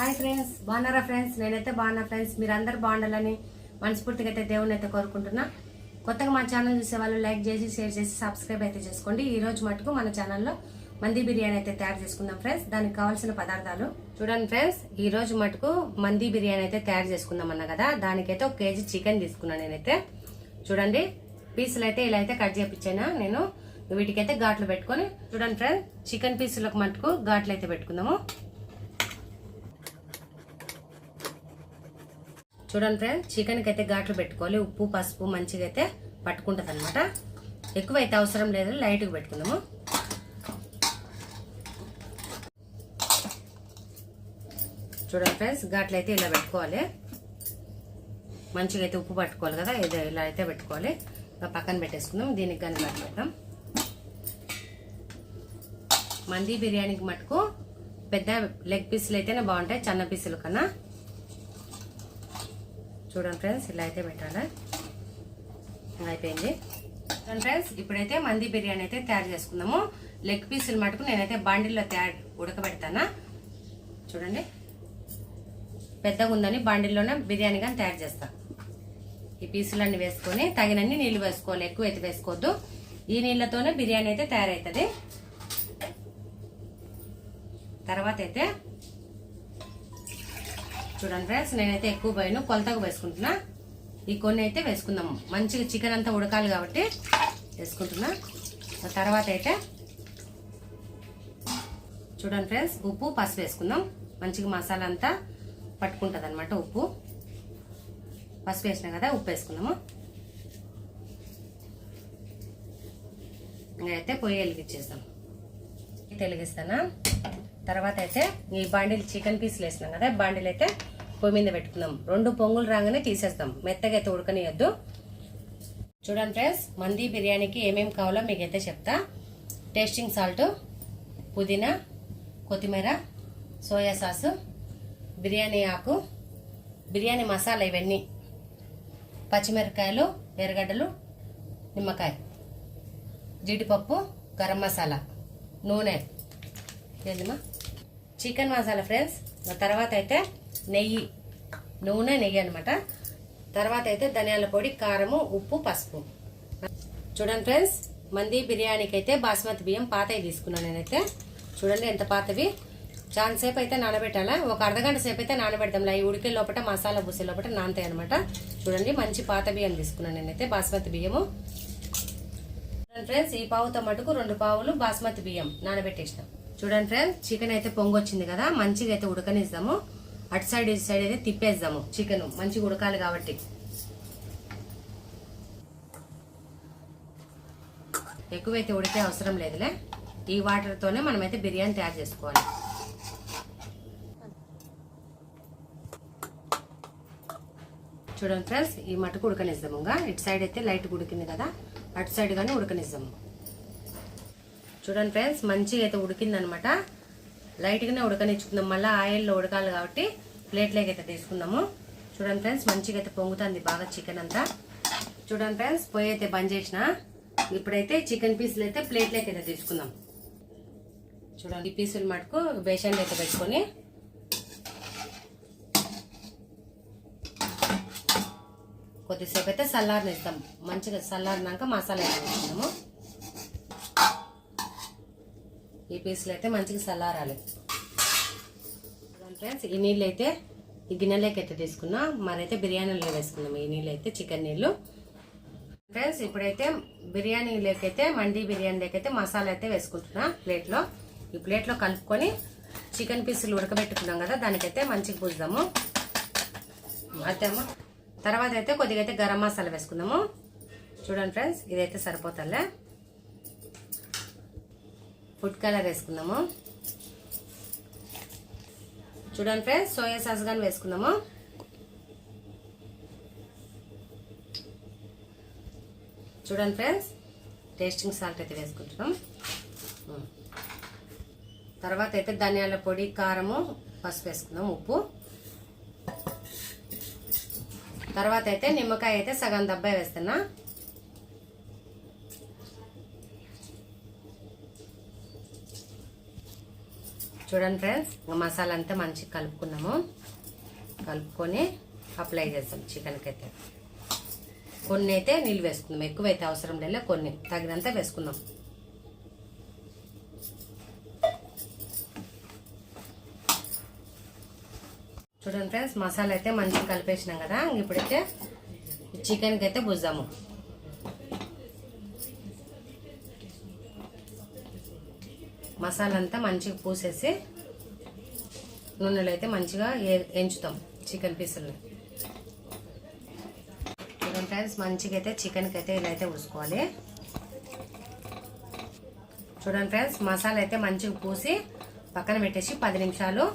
Hi friends, బాగున్నారా friends? నేనైతే బాగున్నా ఫ్రెండ్స్. మీరందరూ బాగుండాలని మనస్ఫూర్తిగా అయితే దేవుని అయితే కోరుకుంటున్నా. కొత్తగా మా ఛానల్ చూసే వాళ్ళు లైక్ చేసి షేర్ చేసి సబ్స్క్రైబ్ అయితే చేసుకోండి. ఈ రోజు మటుకు మన ఛానల్లో మంది బిర్యానీ అయితే తయారు చేసుకుందాం ఫ్రెండ్స్. దానికి కావాల్సిన పదార్థాలు చూడండి ఫ్రెండ్స్. ఈ రోజు మటుకు మంది బిర్యానీ అయితే తయారు చేసుకుందాం అన్నా కదా, దానికైతే 1 కేజీ చికెన్ తీసుకున్నాను నేనైతే. చూడండి, పీసులు అయితే ఇలా అయితే కట్ చేయించాను నేను. వీటికైతే ఘాట్లు పెట్టుకొని చూడండి ఫ్రెండ్స్, చికెన్ పీసులకు మటుకు ఘాట్లు అయితే పెట్టుకుందాము. చూడండి ఫ్రెండ్స్, చికెన్కి అయితే ఘాట్లు పెట్టుకోవాలి. ఉప్పు పసుపు మంచిగా అయితే పట్టుకుంటుంది అనమాట. ఎక్కువ అయితే అవసరం లేదు, లైట్గా పెట్టుకుందాము. చూడండి ఫ్రెండ్స్, ఘాట్లు అయితే ఇలా పెట్టుకోవాలి. మంచిగా అయితే ఉప్పు పట్టుకోవాలి కదా, ఇలా అయితే పెట్టుకోవాలి. పక్కన పెట్టేసుకుందాం. దీనికి కానీ ఘాట్లు పెడతాం. మంది బిర్యానీకి మటుకు పెద్ద లెగ్ పీసులు అయితేనే బాగుంటాయి, చిన్న పీసుల కన్నా. చూడండి ఫ్రెండ్స్, ఇలా అయితే పెట్టాలి. అయిపోయింది. చూడండి ఫ్రెండ్స్, ఇప్పుడైతే మంది బిర్యానీ అయితే తయారు చేసుకుందాము. లెగ్ పీసులు మటుకు నేనైతే బాండిల్లో ఉడకబెడతానా. చూడండి, పెద్దగా ఉందని బాండిల్లోనే బిర్యానీ కానీ తయారు చేస్తా. ఈ పీసులన్నీ వేసుకొని తగినన్ని నీళ్లు వేసుకోవాలి, ఎక్కువ అయితే వేసుకోవద్దు. ఈ నీళ్లతోనే బిర్యానీ అయితే తయారవుతుంది. తర్వాత అయితే చూడండి ఫ్రెండ్స్, నేనైతే ఎక్కువ పోయాను, కొలతగా వేసుకుంటున్నా. ఈ కొన్ని అయితే వేసుకుందాము. మంచిగా చికెన్ అంతా ఉడకాలి కాబట్టి వేసుకుంటున్నా. తర్వాత అయితే చూడండి ఫ్రెండ్స్, ఉప్పు పసుపు వేసుకుందాం. మంచిగా మసాలా అంతా పట్టుకుంటుంది అనమాట. ఉప్పు పసుపు వేసినా కదా, ఉప్పు వేసుకుందాము. అయితే పొయ్యి వెలిగించేస్తాం. వెలిగిస్తానా. తర్వాత అయితే ఈ బాండిల్ చికెన్ పీసులు వేసినాం కదా, బాండిల్ అయితే పొయ్యి మీద పెట్టుకుందాం. 2 పొంగులు రాగానే తీసేస్తాం, మెత్తగా అయితే ఉడకనియద్దు. చూడండి ఫ్రెండ్స్, మంది బిర్యానీకి ఏమేమి కావాలో మీకైతే చెప్తా. టేస్టింగ్ సాల్ట్, పుదీనా, కొత్తిమీర, సోయా సాసు, బిర్యానీ ఆకు, బిర్యానీ మసాలా, ఇవన్నీ పచ్చిమిరపకాయలు, ఎర్రగడ్డలు, నిమ్మకాయ, జీడిపప్పు, గరం మసాలా, నూనె, ఏందమ్మా చికెన్ మసాలా ఫ్రెండ్స్. తర్వాత అయితే నెయ్యి, నూనె, నెయ్యి అనమాట. తర్వాత అయితే ధనియాల పొడి, కారము, ఉప్పు, పసుపు. చూడండి ఫ్రెండ్స్, మంది బిర్యానీకి అయితే బాస్మతి బియ్యం పాతవి తీసుకున్నాను నేనైతే. చూడండి ఎంత పాతవి. చాలా సేపు అయితే నానబెట్టాలా. ఒక అర్ధగంట సేపు అయితే నానబెడతాం. అవి ఉడికే లోపల మసాలా పూసే లోపల నానతాయి అనమాట. చూడండి, మంచి పాత బియ్యం తీసుకున్నాను నేనైతే, బాస్మతి బియ్యము. చూడండి ఫ్రెండ్స్, ఈ పావుతో మటుకు 2 పావులు బాస్మతి బియ్యం నానబెట్టేసినాం. చూడండి ఫ్రెండ్స్, చికెన్ అయితే పొంగొచ్చింది కదా, మంచిగా అయితే ఉడకనిద్దాము. అటు సైడ్ ఇటు సైడ్ అయితే తిప్పేద్దాము. చికెన్ మంచిగా ఉడకాలి కాబట్టి. ఎక్కువైతే ఉడికే అవసరం లేదులే. ఈ వాటర్తోనే మనమైతే బిర్యానీ తయారు చేసుకోవాలి. చూడండి ఫ్రెండ్స్, ఈ మటుకు ఉడకనిద్దాము. ఇటు సైడ్ అయితే లైట్ ఉడికింది కదా, అటు సైడ్ కానీ ఉడకనిద్దాము. చూడండి ఫ్రెండ్స్, మంచిగా అయితే ఉడికిందనమాట. లైట్గానే ఉడకనిచ్చుకుందాం. మళ్ళీ ఆయిల్లో ఉడకాలి కాబట్టి ప్లేట్లోకి అయితే తీసుకుందాము. చూడండి ఫ్రెండ్స్, మంచిగా అయితే పొంగుతుంది బాగా చికెన్ అంతా. చూడండి ఫ్రెండ్స్, పొయ్యి అయితే బంద్ చేసిన. ఇప్పుడైతే చికెన్ పీసులు అయితే ప్లేట్లోకి అయితే తీసుకుందాం. చూడండి, ఈ పీసులు మటుకు బేసన్లో అయితే పెట్టుకొని కొద్దిసేపు అయితే చల్లారనిస్తాం. మంచిగా చల్లారినాక మసాలా అయితే వేసుకుందాము. ఈ పీసులు అయితే మంచిగా చల్లారాలి. ఫ్రెండ్స్, ఈ నీళ్ళు అయితే ఈ గిన్నెలోకి అయితే తీసుకున్నా. మరైతే బిర్యానీలో వేసుకుందాం ఈ నీళ్ళు అయితే, చికెన్ నీళ్ళు. ఫ్రెండ్స్, ఇప్పుడైతే బిర్యానీలోకి అయితే మండి బిర్యానీలోకి అయితే మసాలా అయితే వేసుకుంటున్నా ప్లేట్లో. ఈ ప్లేట్లో కలుపుకొని చికెన్ పీసులు ఉడకబెట్టుకున్నాం కదా, దానికైతే మంచిగా పూద్దాము. అదేమో తర్వాత అయితే కొద్దిగా అయితే గరం మసాలా వేసుకుందాము. చూడండి ఫ్రెండ్స్, ఇదైతే సరిపోతాలే. ఫుడ్ కలర్ వేసుకుందాము. చూడండి ఫ్రెండ్స్, సోయా సాస్ కానీ వేసుకుందాము. చూడండి ఫ్రెండ్స్, టేస్టింగ్ సాల్ట్ అయితే వేసుకుంటున్నాం. తర్వాత అయితే ధనియాల పొడి, కారము, పసుపు వేసుకుందాం, ఉప్పు. తర్వాత అయితే నిమ్మకాయ అయితే సగం దబ్బా వేస్తున్నా. చూడండి ఫ్రెండ్స్, మసాలా అంతా మంచిగా కలుపుకున్నాము. కలుపుకొని అప్లై చేస్తాం చికెన్కి అయితే. కొన్ని అయితే నీళ్ళు వేసుకుందాం, ఎక్కువైతే అవసరం లేదు, కొన్ని తగినంత వేసుకుందాం. చూడండి ఫ్రెండ్స్, మసాలా అయితే మంచిగా కలిపేసినాం కదా. ఇప్పుడైతే చికెన్కి అయితే బుజ్జాము. మసాలా అంతా మంచిగా పూసేసి నూనెలో అయితే మంచిగా ఎంచుతాం చికెన్ పీసులు. చూడండి ఫ్రెండ్స్, మంచిగా అయితే చికెన్కి అయితే ఇలా అయితే ఉడుచుకోవాలి. చూడండి ఫ్రెండ్స్, మసాలా అయితే మంచిగా పూసి పక్కన పెట్టేసి 10 నిమిషాలు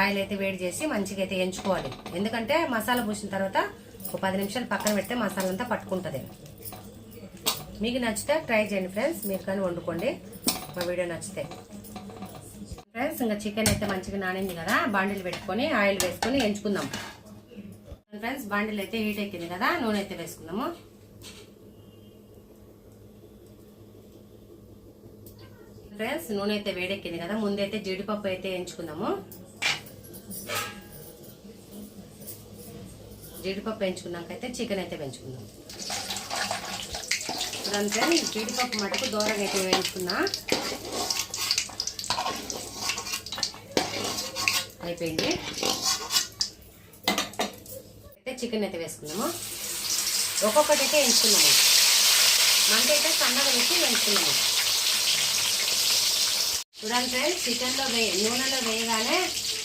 ఆయిల్ అయితే వేడి చేసి మంచిగా అయితే ఎంచుకోవాలి. ఎందుకంటే మసాలా పూసిన తర్వాత ఒక 10 నిమిషాలు పక్కన పెడితే మసాలా అంతా పట్టుకుంటుంది. మీకు నచ్చితే ట్రై చేయండి ఫ్రెండ్స్, మీరు కానీ వండుకోండి మా వీడియో నచ్చితే. ఫ్రెండ్స్, ఇంకా చికెన్ అయితే మంచిగా నానింది కదా, బాండిల్ పెట్టుకొని ఆయిల్ వేసుకొని ఎంచుకుందాం. ఫ్రెండ్స్, బాండిల్ అయితే హీట్ ఎక్కింది కదా, నూనె అయితే వేసుకుందాము. ఫ్రెండ్స్, నూనె అయితే వేడెక్కింది కదా, ముందైతే జీడిపప్పు అయితే ఎంచుకుందాము. జీడిపప్పు ఎంచుకున్నాకైతే చికెన్ అయితే వేయించుకుందాం. ఇదంతా జీడిపప్పు మటుకు దూరంగా అయితే వేయించుకున్నా. అయిపోయింది. అయితే చికెన్ అయితే వేసుకున్నాము. ఒక్కొక్కటి అయితే వేయించుకున్నాము. మంట అయితే సన్నగా వేసి వేయించుకున్నాము. చూడండి ఫ్రెండ్స్, చికెన్లో నూనెలో వేయగానే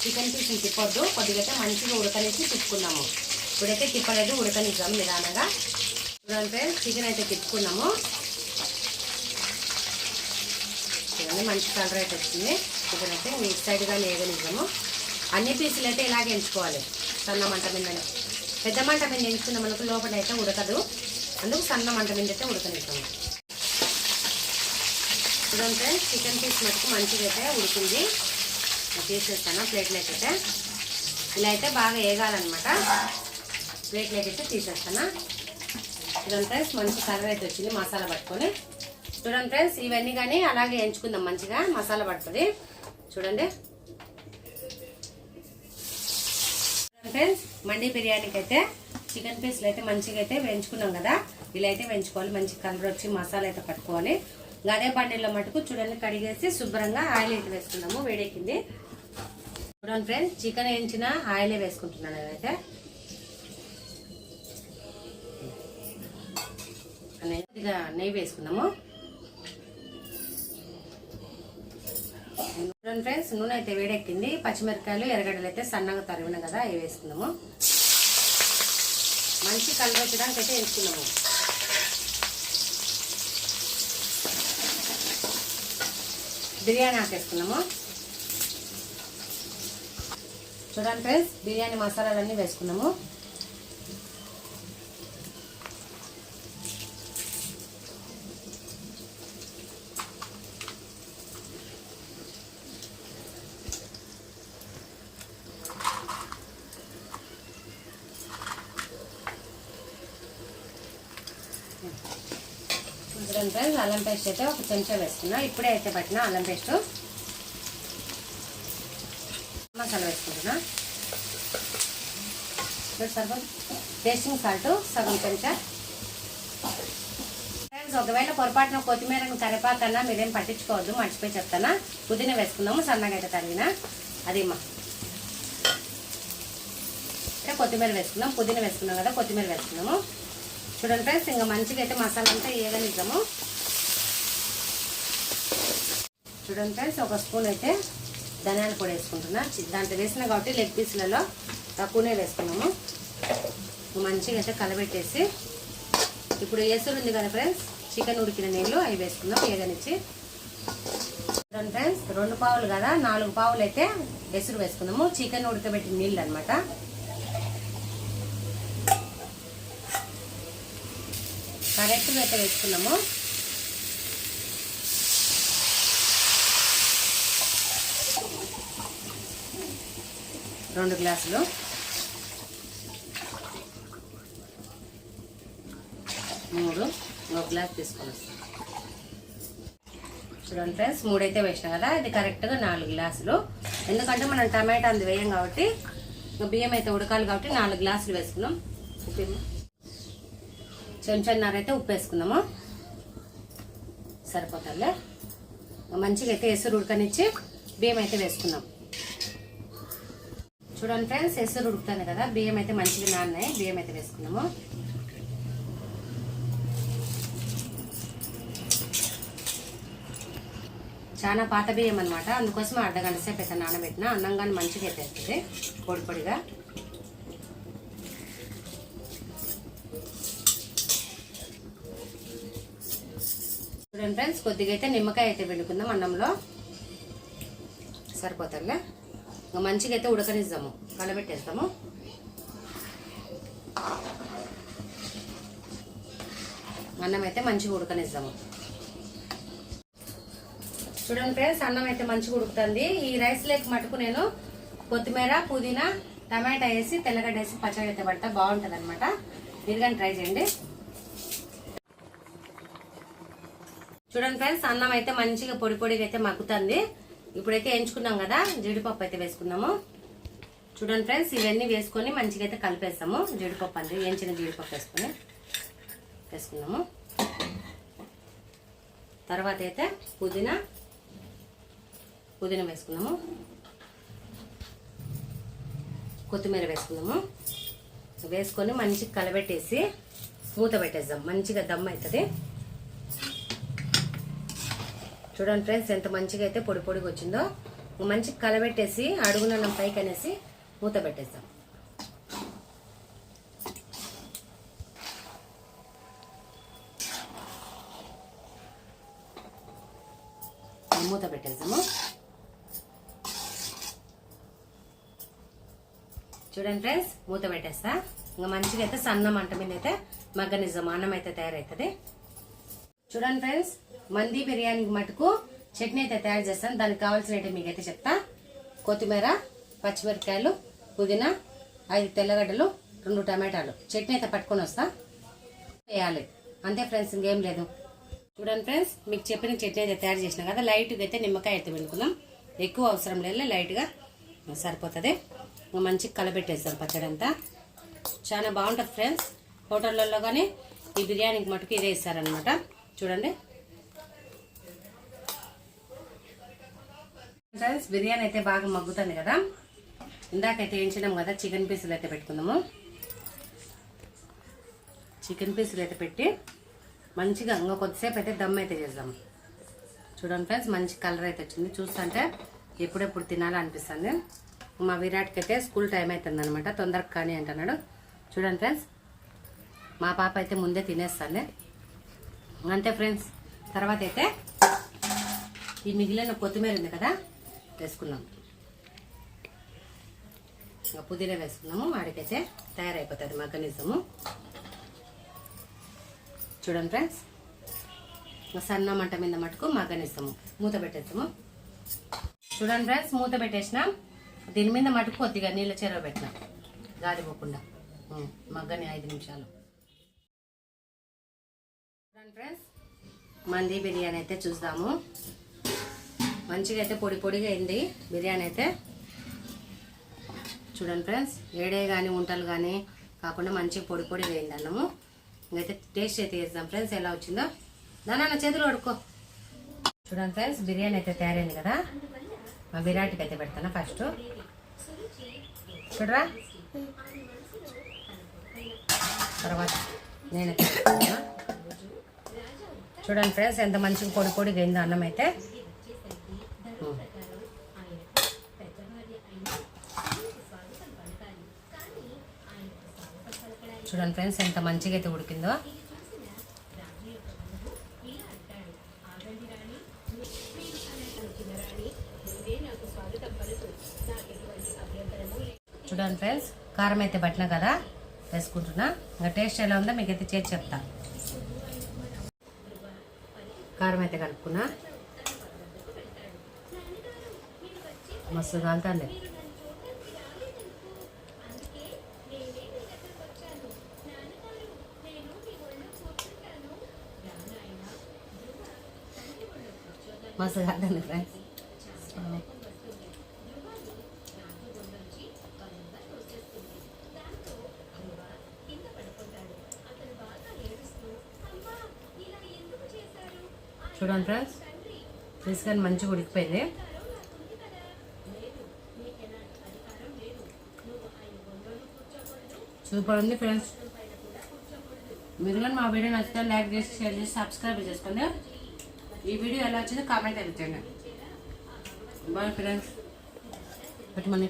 చికెన్ పీస్ని తిప్పొద్దు, కొద్దిగా అయితే మంచిగా ఉడకనేసి తిప్పుకున్నాము. ఇప్పుడైతే తిప్పలేదు, ఉడకనిద్దాం నిదానంగా. చూడండి ఫ్రెండ్స్, చికెన్ అయితే తిప్పుకున్నాము. చూడండి, మంచి కలర్ అయితే వచ్చింది. చికెన్ అయితే ఈ సైడ్గా వేగనిద్దాము. అన్ని పీసులు అయితే ఇలాగే ఎంచుకోవాలి, సన్న మంట మీదనే. పెద్ద మంట మీద ఎంచుకున్న మనకు లోపల అయితే ఉడకదు, అందుకు సన్న మంట మీద అయితే ఉడకనిద్దాము. చూడండి ఫ్రెండ్స్, చికెన్ పీస్ మటుకు మంచిగా అయితే ఉడికింది. తీసేస్తాను ప్లేట్లోకి అయితే. ఇలా అయితే బాగా వేగాలన్నమాట. ప్లేట్లోకి అయితే తీసేస్తాను. చూడండి ఫ్రెండ్స్, మంచి కలర్ అయితే వచ్చింది మసాలా పట్టుకొని. చూడండి ఫ్రెండ్స్, ఇవన్నీ కానీ అలాగే ఎంచుకుందాం, మంచిగా మసాలా పడుతుంది. చూడండి ఫ్రెండ్స్, మండి బిర్యానీకి అయితే చికెన్ పీస్లు అయితే మంచిగా అయితే వేయించుకున్నాం కదా, ఇలా అయితే వేయించుకోవాలి. మంచి కలర్ వచ్చి మసాలా అయితే పట్టుకోవాలి. అదే బండిలో మటుకు చూడండి కడిగేసి శుభ్రంగా ఆయిల్ అయితే వేసుకున్నాము. వేడెక్కింది. చూడండి ఫ్రెండ్స్, చికెన్ వేయించిన ఆయిలే వేసుకుంటున్నాను. నేనైతే కొద్దిగా నెయ్యి వేసుకున్నాము. చూడండి ఫ్రెండ్స్, నూనె అయితే వేడెక్కింది. పచ్చిమిరపకాయలు ఎర్రగడ్డలు అయితే సన్నగా తరిగిన కదా, అవి వేసుకున్నాము. మంచి కలర్ వచ్చడానికి అయితే వేసుకున్నాము. బిర్యానీ ఆకేసుకున్నాము. చూడండి ఫ్రెండ్స్, బిర్యానీ మసాలాలన్నీ వేసుకున్నాము. చూడండి ఫ్రెండ్స్, అల్లం పేస్ట్ అయితే ఒక చెంచా వేసుకున్నా. ఇప్పుడే అయితే పట్టిన అల్లం పేస్ట్. మసాలా వేసుకుంటున్నా. సరిపోదు. టేస్టింగ్ సాల్ట్ సగం చెంచా. ఫ్రెండ్స్, ఒకవేళ పొరపాటున కొత్తిమీర కరివేపాకన్నా మీరేం పట్టించుకోవద్దు, మర్చిపోయి చెప్తానా. పుదీనా వేసుకుందాము, సన్నగా అయితే తరిగిన. అదేమ్మా కొత్తిమీర వేసుకుందాం. పుదీనా వేసుకున్నాం కదా, కొత్తిమీర వేసుకున్నాము. చూడండి ఫ్రెండ్స్, ఇంకా మంచిగా అయితే మసాలా అంతా వేగనిద్దాము. చూడండి ఫ్రెండ్స్, ఒక స్పూన్ అయితే ధనియాల పొడి వేసుకుంటున్నా. దాంట్లో వేసిన కాబట్టి లెగ్ పీసులలో తక్కువనే వేసుకున్నాము. మంచిగా అయితే కలబెట్టేసి ఇప్పుడు ఎసురు ఉంది కదా ఫ్రెండ్స్, చికెన్ ఉడికిన నీళ్ళు అవి వేసుకుందాం వేగనిచ్చి. చూడండి ఫ్రెండ్స్, 2 పావులు కదా, 4 పావులు అయితే ఎసురు వేసుకున్నాము. చికెన్ ఉడకబెట్టిన నీళ్ళు అనమాట. కరెక్ట్గా అయితే వేసుకున్నాము. రెండు గ్లాసులు. మూడు, 1 గ్లాస్ తీసుకొని వస్తాం. చూడండి ఫ్రెండ్స్ 3 అయితే వేసినాం కదా, ఇది కరెక్ట్గా 4 గ్లాసులు. ఎందుకంటే మనం టమాటా అందు వేయం కాబట్టి, బియ్యం అయితే ఉడకాలి కాబట్టి 4 గ్లాసులు వేసుకున్నాం. ఉప్పు చెంచాన్నర అయితే ఉప్పు వేసుకున్నాము, సరిపోతాలే. మంచిగా అయితే ఎసురు ఉడకనిచ్చి బియ్యం అయితే వేసుకున్నాం. చూడండి ఫ్రెండ్స్, ఎసురు ఉడుకుతుంది కదా, బియ్యం అయితే మంచిగా నాన్నాయి. బియ్యం అయితే వేసుకున్నాము. చాలా పాత బియ్యం అనమాట, అందుకోసం అర్ధగంట సేపు అయితే నానబెట్టిన. అన్నం కానీ మంచిగా అయితే వస్తుంది పొడి పొడిగా. చూడండి ఫ్రెండ్స్, కొద్దిగా అయితే నిమ్మకాయ అయితే పిండుకుందాం అన్నంలో, సరిపోతారులే. ఇంకా మంచిగా అయితే ఉడకనిద్దాము, కలబెట్టేస్తాము. అన్నం అయితే మంచిగా ఉడకనిద్దాము. చూడండి ఫ్రెండ్స్, అన్నం అయితే మంచిగా ఉడుకుతుంది. ఈ రైస్ లేక మటుకు నేను కొత్తిమీర, పుదీనా, టమాటా వేసి తెల్లగడ్డ వేసి పచ్చడి అయితే పడతా, బాగుంటుంది అనమాట. మీరు కానీ ట్రై చేయండి. చూడండి ఫ్రెండ్స్, అన్నం అయితే మంచిగా పొడి పొడిగా అయితే మగ్గుతుంది. ఇప్పుడైతే ఎంచుకున్నాం కదా, జీడిపప్పు అయితే వేసుకున్నాము. చూడండి ఫ్రెండ్స్, ఇవన్నీ వేసుకొని మంచిగా అయితే కలిపేస్తాము. జీడిపప్పు అంది, ఎంచిన జీడిపప్పు వేసుకున్నాము. తర్వాత అయితే పుదీనా వేసుకున్నాము, కొత్తిమీర వేసుకున్నాము. వేసుకొని మంచిగా కలబెట్టేసి మూత పెట్టేద్దాం, మంచిగా దమ్ అవుతుంది. చూడండి ఫ్రెండ్స్, ఎంత మంచిగా అయితే పొడి పొడిగా వచ్చిందో. మంచిగా కలబెట్టేసి అడుగునన్నం పైకి అనేసి మూత పెట్టేద్దాం. మూత పెట్టేద్దాము. చూడండి ఫ్రెండ్స్, మూత పెట్టేస్తా. ఇంకా మంచిగా అయితే సన్న మంట మీద అయితే మగ్గనిద్దాం, అన్నం అయితే తయారవుతుంది. చూడండి ఫ్రెండ్స్, మంది బిర్యానీకి మటుకు చట్నీ అయితే తయారు చేస్తాను. దానికి కావాల్సిన ఐటమ్ మీకైతే చెప్తా. కొత్తిమీర, పచ్చిమిరపకాయలు, పుదీనా, 5 తెల్లగడ్డలు, 2 టమాటాలు. చట్నీ అయితే పట్టుకొని వస్తా, వేయాలి అంతే ఫ్రెండ్స్, ఇంకేం లేదు. చూడండి ఫ్రెండ్స్, మీకు చెప్పిన చట్నీ అయితే తయారు చేసినా కదా, లైట్గా అయితే నిమ్మకాయ అయితే పిండుకుందాం. ఎక్కువ అవసరం లేదు, లైట్గా సరిపోతుంది. మంచిగా కలబెట్టేస్తాం పచ్చడి అంతా. చాలా బాగుంటుంది ఫ్రెండ్స్. హోటళ్ళల్లో కానీ ఈ బిర్యానీకి మటుకు ఇదే ఇస్తారనమాట. చూడండి ఫ్రెండ్స్, బిర్యానీ అయితే బాగా మగ్గుతుంది కదా. ఇందాకైతే వేయించినాం కదా, చికెన్ పీసులు అయితే పెట్టుకుందాము. చికెన్ పీసులు అయితే పెట్టి మంచిగా ఇంకా కొద్దిసేపు అయితే దమ్ అయితే చేద్దాము. చూడండి ఫ్రెండ్స్, మంచి కలర్ అయితే వచ్చింది. చూస్తుంటే ఎప్పుడెప్పుడు తినాలనిపిస్తుంది. మా విరాట్కి అయితే స్కూల్ టైం అవుతుంది అనమాట, తొందరగా కానీ అంటున్నాడు. చూడండి ఫ్రెండ్స్, మా పాప అయితే ముందే తినేస్తాను అంతే ఫ్రెండ్స్. తర్వాత అయితే ఈ మిగిలిన కొత్తిమీర ఉంది కదా, వేసుకున్నాం. ఇంకా పుదీనా వేసుకున్నాము. వాడికైతే తయారైపోతుంది మగ్గనిజము. చూడండి ఫ్రెండ్స్, సన్న మంట మీద మటుకు మగ్గనిస్తాము, మూత పెట్టేస్తాము. చూడండి ఫ్రెండ్స్, మూత పెట్టేసినాం. దీని మీద మటుకు కొద్దిగా నీళ్ళ చెరువు పెట్టినాం, గాలిపోకుండా మగ్గని 5 నిమిషాలు. చూడండి ఫ్రెండ్స్, మంది బిర్యానీ అయితే చూద్దాము. మంచిగా అయితే పొడి పొడిగా అయింది బిర్యానీ అయితే. చూడండి ఫ్రెండ్స్, ఏడే కానీ ఉంటలు కానీ కాకుండా మంచిగా పొడి పొడిగా అయింది అన్నము. ఇంకైతే టేస్ట్ అయితే చేద్దాం ఫ్రెండ్స్, ఎలా వచ్చిందో. నాన్న చేతులు కడుక్కో. చూడండి ఫ్రెండ్స్, బిర్యానీ అయితే తయారైంది కదా. మా విరాట్కి అయితే పెడతాను ఫస్ట్. చూడరా, తర్వాత నేనైతే పెడతాను. చూడండి ఫ్రెండ్స్, ఎంత మంచిగా పొడి పొడిగా అయిందో అన్నం అయితే. చూడండి ఫ్రెండ్స్, ఎంత మంచిగా అయితే ఉడికిందో. చూడండి ఫ్రెండ్స్, కారం అయితే పట్టినా కదా, వేసుకుంటున్నా. ఇంకా టేస్ట్ ఎలా ఉందో మీకైతే చేసి చెప్తా. కారం అయితే కలుపుకున్నా, మస్తు కాలుతుంది. మస్తు కాదండి ఫ్రెండ్స్. చూడండి ఫ్రెండ్స్, పీస్ కానీ మంచిగా ఉడికిపోయింది. సూపర్ ఉంది ఫ్రెండ్స్. మీరు కానీ మా వీడియో నచ్చితే లైక్ చేసి, షేర్ చేసి, సబ్స్క్రైబ్ చేసుకోండి. ఈ వీడియో ఎలా వచ్చిందో కామెంట్ అయితే చేయండి. Bye friends. పెట్టమని